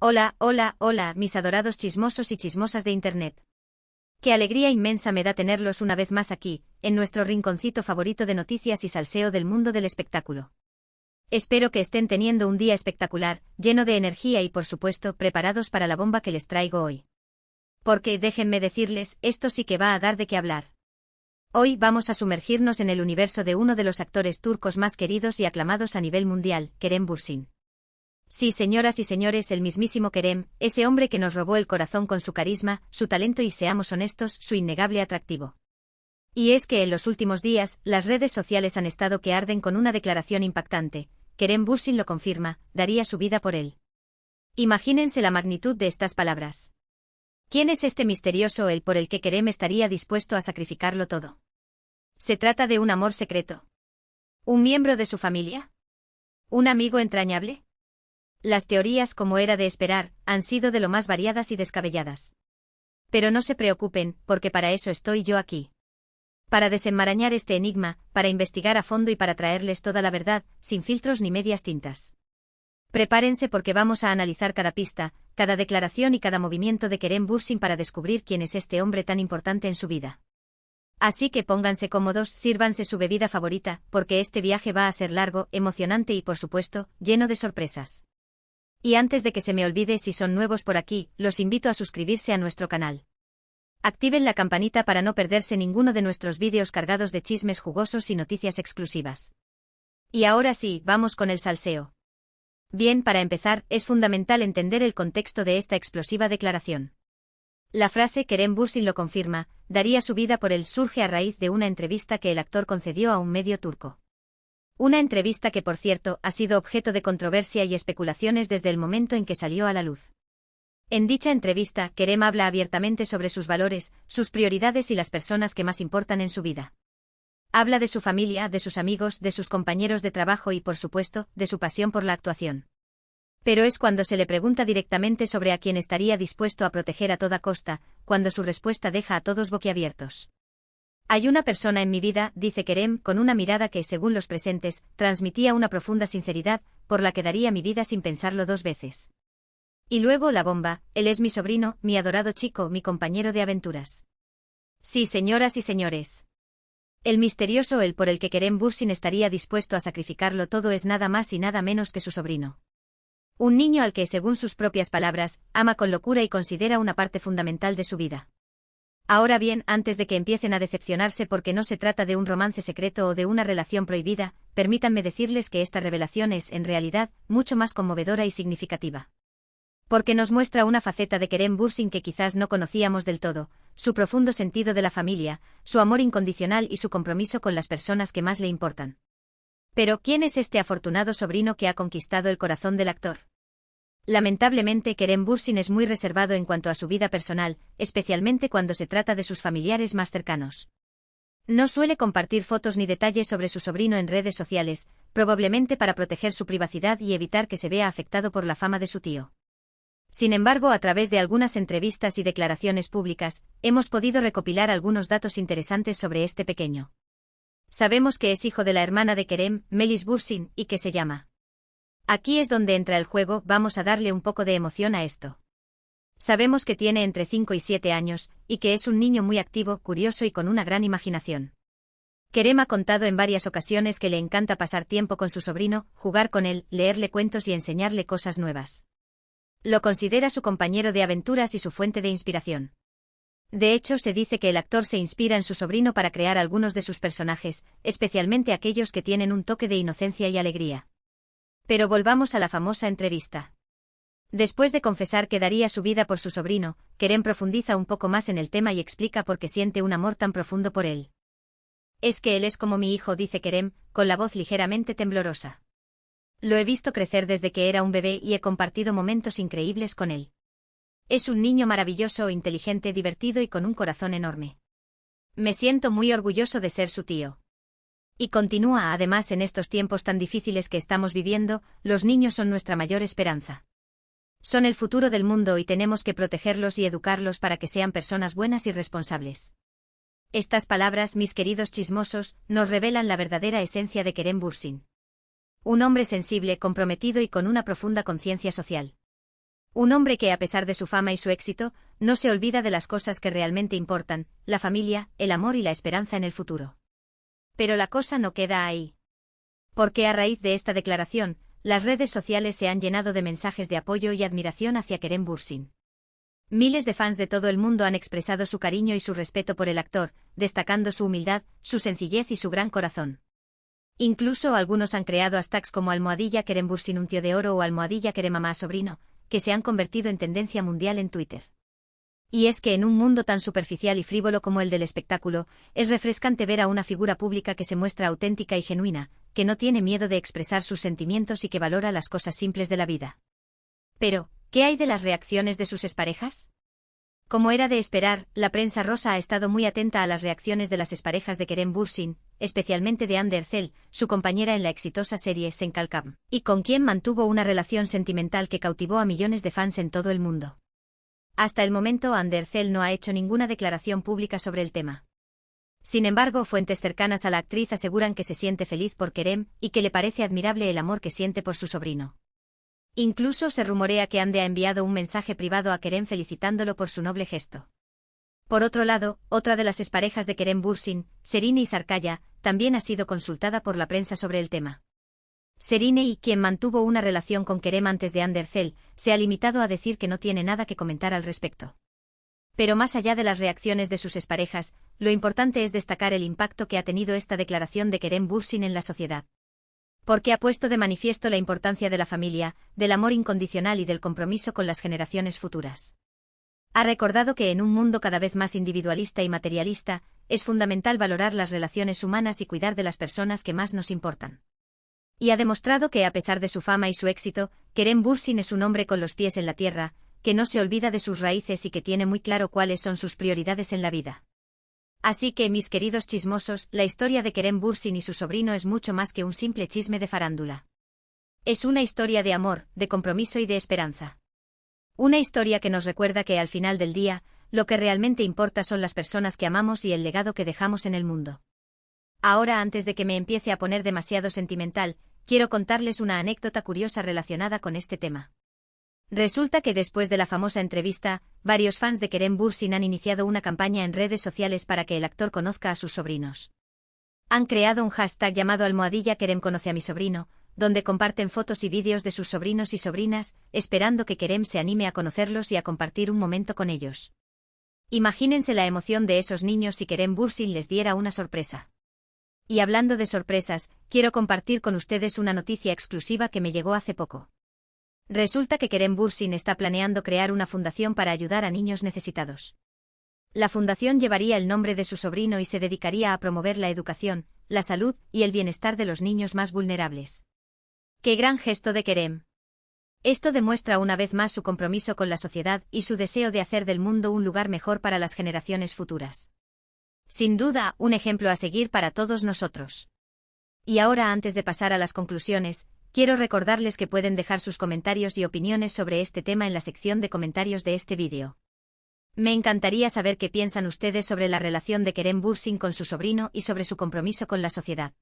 Hola, hola, hola, mis adorados chismosos y chismosas de Internet. Qué alegría inmensa me da tenerlos una vez más aquí, en nuestro rinconcito favorito de noticias y salseo del mundo del espectáculo. Espero que estén teniendo un día espectacular, lleno de energía y por supuesto preparados para la bomba que les traigo hoy. Porque, déjenme decirles, esto sí que va a dar de qué hablar. Hoy vamos a sumergirnos en el universo de uno de los actores turcos más queridos y aclamados a nivel mundial, Kerem Bürsin. Sí, señoras y señores, el mismísimo Kerem, ese hombre que nos robó el corazón con su carisma, su talento y, seamos honestos, su innegable atractivo. Y es que en los últimos días, las redes sociales han estado que arden con una declaración impactante. Kerem Bürsin lo confirma, daría su vida por él. Imagínense la magnitud de estas palabras. ¿Quién es este misterioso él por el que Kerem estaría dispuesto a sacrificarlo todo? ¿Se trata de un amor secreto? ¿Un miembro de su familia? ¿Un amigo entrañable? Las teorías, como era de esperar, han sido de lo más variadas y descabelladas. Pero no se preocupen, porque para eso estoy yo aquí. Para desenmarañar este enigma, para investigar a fondo y para traerles toda la verdad, sin filtros ni medias tintas. Prepárense porque vamos a analizar cada pista, cada declaración y cada movimiento de Kerem Bürsin para descubrir quién es este hombre tan importante en su vida. Así que pónganse cómodos, sírvanse su bebida favorita, porque este viaje va a ser largo, emocionante y por supuesto, lleno de sorpresas. Y antes de que se me olvide, si son nuevos por aquí, los invito a suscribirse a nuestro canal. Activen la campanita para no perderse ninguno de nuestros vídeos cargados de chismes jugosos y noticias exclusivas. Y ahora sí, vamos con el salseo. Bien, para empezar, es fundamental entender el contexto de esta explosiva declaración. La frase Kerem Bürsin lo confirma, daría su vida por él surge a raíz de una entrevista que el actor concedió a un medio turco. Una entrevista que, por cierto, ha sido objeto de controversia y especulaciones desde el momento en que salió a la luz. En dicha entrevista, Kerem habla abiertamente sobre sus valores, sus prioridades y las personas que más importan en su vida. Habla de su familia, de sus amigos, de sus compañeros de trabajo y, por supuesto, de su pasión por la actuación. Pero es cuando se le pregunta directamente sobre a quién estaría dispuesto a proteger a toda costa, cuando su respuesta deja a todos boquiabiertos. Hay una persona en mi vida, dice Kerem, con una mirada que, según los presentes, transmitía una profunda sinceridad, por la que daría mi vida sin pensarlo dos veces. Y luego la bomba, él es mi sobrino, mi adorado chico, mi compañero de aventuras. Sí, señoras y señores. El misterioso él por el que Kerem Bürsin estaría dispuesto a sacrificarlo todo es nada más y nada menos que su sobrino. Un niño al que, según sus propias palabras, ama con locura y considera una parte fundamental de su vida. Ahora bien, antes de que empiecen a decepcionarse porque no se trata de un romance secreto o de una relación prohibida, permítanme decirles que esta revelación es, en realidad, mucho más conmovedora y significativa. Porque nos muestra una faceta de Kerem Bürsin que quizás no conocíamos del todo, su profundo sentido de la familia, su amor incondicional y su compromiso con las personas que más le importan. Pero, ¿quién es este afortunado sobrino que ha conquistado el corazón del actor? Lamentablemente, Kerem Bürsin es muy reservado en cuanto a su vida personal, especialmente cuando se trata de sus familiares más cercanos. No suele compartir fotos ni detalles sobre su sobrino en redes sociales, probablemente para proteger su privacidad y evitar que se vea afectado por la fama de su tío. Sin embargo, a través de algunas entrevistas y declaraciones públicas, hemos podido recopilar algunos datos interesantes sobre este pequeño. Sabemos que es hijo de la hermana de Kerem, Melis Bürsin, y que se llama. Aquí es donde entra el juego, vamos a darle un poco de emoción a esto. Sabemos que tiene entre 5 y 7 años, y que es un niño muy activo, curioso y con una gran imaginación. Kerem ha contado en varias ocasiones que le encanta pasar tiempo con su sobrino, jugar con él, leerle cuentos y enseñarle cosas nuevas. Lo considera su compañero de aventuras y su fuente de inspiración. De hecho, se dice que el actor se inspira en su sobrino para crear algunos de sus personajes, especialmente aquellos que tienen un toque de inocencia y alegría. Pero volvamos a la famosa entrevista. Después de confesar que daría su vida por su sobrino, Kerem profundiza un poco más en el tema y explica por qué siente un amor tan profundo por él. Es que él es como mi hijo, dice Kerem, con la voz ligeramente temblorosa. Lo he visto crecer desde que era un bebé y he compartido momentos increíbles con él. Es un niño maravilloso, inteligente, divertido y con un corazón enorme. Me siento muy orgulloso de ser su tío. Y continúa, además, en estos tiempos tan difíciles que estamos viviendo, los niños son nuestra mayor esperanza. Son el futuro del mundo y tenemos que protegerlos y educarlos para que sean personas buenas y responsables. Estas palabras, mis queridos chismosos, nos revelan la verdadera esencia de Kerem Bürsin. Un hombre sensible, comprometido y con una profunda conciencia social. Un hombre que, a pesar de su fama y su éxito, no se olvida de las cosas que realmente importan, la familia, el amor y la esperanza en el futuro. Pero la cosa no queda ahí. Porque a raíz de esta declaración, las redes sociales se han llenado de mensajes de apoyo y admiración hacia Kerem Bürsin. Miles de fans de todo el mundo han expresado su cariño y su respeto por el actor, destacando su humildad, su sencillez y su gran corazón. Incluso algunos han creado hashtags como #Kerem Bürsin un tío de oro o #Kerem mamá sobrino, que se han convertido en tendencia mundial en Twitter. Y es que en un mundo tan superficial y frívolo como el del espectáculo, es refrescante ver a una figura pública que se muestra auténtica y genuina, que no tiene miedo de expresar sus sentimientos y que valora las cosas simples de la vida. Pero, ¿qué hay de las reacciones de sus exparejas? Como era de esperar, la prensa rosa ha estado muy atenta a las reacciones de las exparejas de Kerem Bürsin, especialmente de Hande Erçel, su compañera en la exitosa serie Sen Kalkam, y con quien mantuvo una relación sentimental que cautivó a millones de fans en todo el mundo. Hasta el momento Hande Erçel no ha hecho ninguna declaración pública sobre el tema. Sin embargo, fuentes cercanas a la actriz aseguran que se siente feliz por Kerem y que le parece admirable el amor que siente por su sobrino. Incluso se rumorea que Hande ha enviado un mensaje privado a Kerem felicitándolo por su noble gesto. Por otro lado, otra de las exparejas de Kerem Bürsin, Serine Sarıkaya, también ha sido consultada por la prensa sobre el tema. Serine, quien mantuvo una relación con Kerem antes de Hande Erçel, se ha limitado a decir que no tiene nada que comentar al respecto. Pero más allá de las reacciones de sus exparejas, lo importante es destacar el impacto que ha tenido esta declaración de Kerem Bürsin en la sociedad. Porque ha puesto de manifiesto la importancia de la familia, del amor incondicional y del compromiso con las generaciones futuras. Ha recordado que en un mundo cada vez más individualista y materialista, es fundamental valorar las relaciones humanas y cuidar de las personas que más nos importan. Y ha demostrado que a pesar de su fama y su éxito, Kerem Bürsin es un hombre con los pies en la tierra, que no se olvida de sus raíces y que tiene muy claro cuáles son sus prioridades en la vida. Así que, mis queridos chismosos, la historia de Kerem Bürsin y su sobrino es mucho más que un simple chisme de farándula. Es una historia de amor, de compromiso y de esperanza. Una historia que nos recuerda que al final del día, lo que realmente importa son las personas que amamos y el legado que dejamos en el mundo. Ahora, antes de que me empiece a poner demasiado sentimental, quiero contarles una anécdota curiosa relacionada con este tema. Resulta que después de la famosa entrevista, varios fans de Kerem Bürsin han iniciado una campaña en redes sociales para que el actor conozca a sus sobrinos. Han creado un hashtag llamado #Kerem conoce a mi sobrino, donde comparten fotos y vídeos de sus sobrinos y sobrinas, esperando que Kerem se anime a conocerlos y a compartir un momento con ellos. Imagínense la emoción de esos niños si Kerem Bürsin les diera una sorpresa. Y hablando de sorpresas, quiero compartir con ustedes una noticia exclusiva que me llegó hace poco. Resulta que Kerem Bürsin está planeando crear una fundación para ayudar a niños necesitados. La fundación llevaría el nombre de su sobrino y se dedicaría a promover la educación, la salud y el bienestar de los niños más vulnerables. ¡Qué gran gesto de Kerem! Esto demuestra una vez más su compromiso con la sociedad y su deseo de hacer del mundo un lugar mejor para las generaciones futuras. Sin duda, un ejemplo a seguir para todos nosotros. Y ahora, antes de pasar a las conclusiones, quiero recordarles que pueden dejar sus comentarios y opiniones sobre este tema en la sección de comentarios de este vídeo. Me encantaría saber qué piensan ustedes sobre la relación de Kerem Bürsin con su sobrino y sobre su compromiso con la sociedad.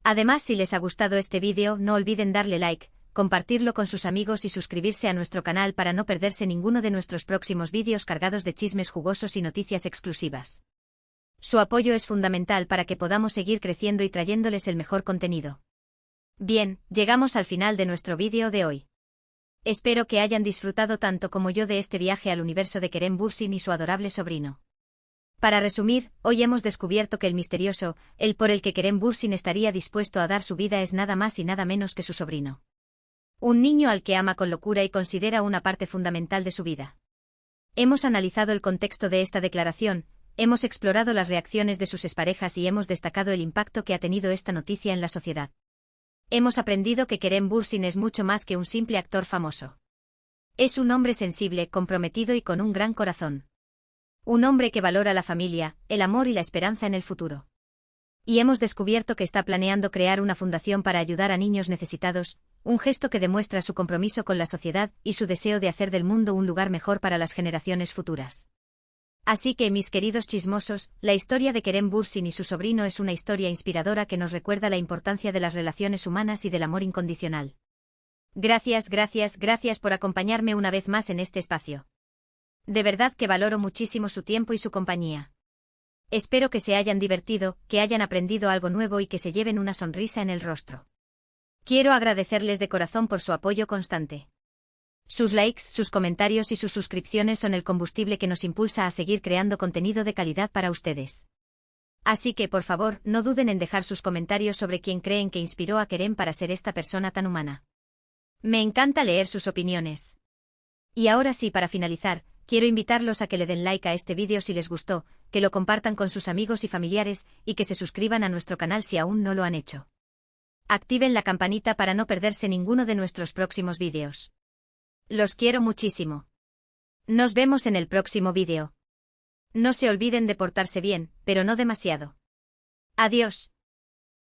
Además, si les ha gustado este vídeo, no olviden darle like, compartirlo con sus amigos y suscribirse a nuestro canal para no perderse ninguno de nuestros próximos vídeos cargados de chismes jugosos y noticias exclusivas. Su apoyo es fundamental para que podamos seguir creciendo y trayéndoles el mejor contenido. Bien, llegamos al final de nuestro vídeo de hoy. Espero que hayan disfrutado tanto como yo de este viaje al universo de Kerem Bürsin y su adorable sobrino. Para resumir, hoy hemos descubierto que el misterioso, el por el que Kerem Bürsin estaría dispuesto a dar su vida es nada más y nada menos que su sobrino. Un niño al que ama con locura y considera una parte fundamental de su vida. Hemos analizado el contexto de esta declaración, hemos explorado las reacciones de sus exparejas y hemos destacado el impacto que ha tenido esta noticia en la sociedad. Hemos aprendido que Kerem Bürsin es mucho más que un simple actor famoso. Es un hombre sensible, comprometido y con un gran corazón. Un hombre que valora la familia, el amor y la esperanza en el futuro. Y hemos descubierto que está planeando crear una fundación para ayudar a niños necesitados, un gesto que demuestra su compromiso con la sociedad y su deseo de hacer del mundo un lugar mejor para las generaciones futuras. Así que, mis queridos chismosos, la historia de Kerem Bürsin y su sobrino es una historia inspiradora que nos recuerda la importancia de las relaciones humanas y del amor incondicional. Gracias por acompañarme una vez más en este espacio. De verdad que valoro muchísimo su tiempo y su compañía. Espero que se hayan divertido, que hayan aprendido algo nuevo y que se lleven una sonrisa en el rostro. Quiero agradecerles de corazón por su apoyo constante. Sus likes, sus comentarios y sus suscripciones son el combustible que nos impulsa a seguir creando contenido de calidad para ustedes. Así que, por favor, no duden en dejar sus comentarios sobre quién creen que inspiró a Kerem para ser esta persona tan humana. Me encanta leer sus opiniones. Y ahora sí, para finalizar, quiero invitarlos a que le den like a este vídeo si les gustó, que lo compartan con sus amigos y familiares, y que se suscriban a nuestro canal si aún no lo han hecho. Activen la campanita para no perderse ninguno de nuestros próximos vídeos. Los quiero muchísimo. Nos vemos en el próximo vídeo. No se olviden de portarse bien, pero no demasiado. Adiós.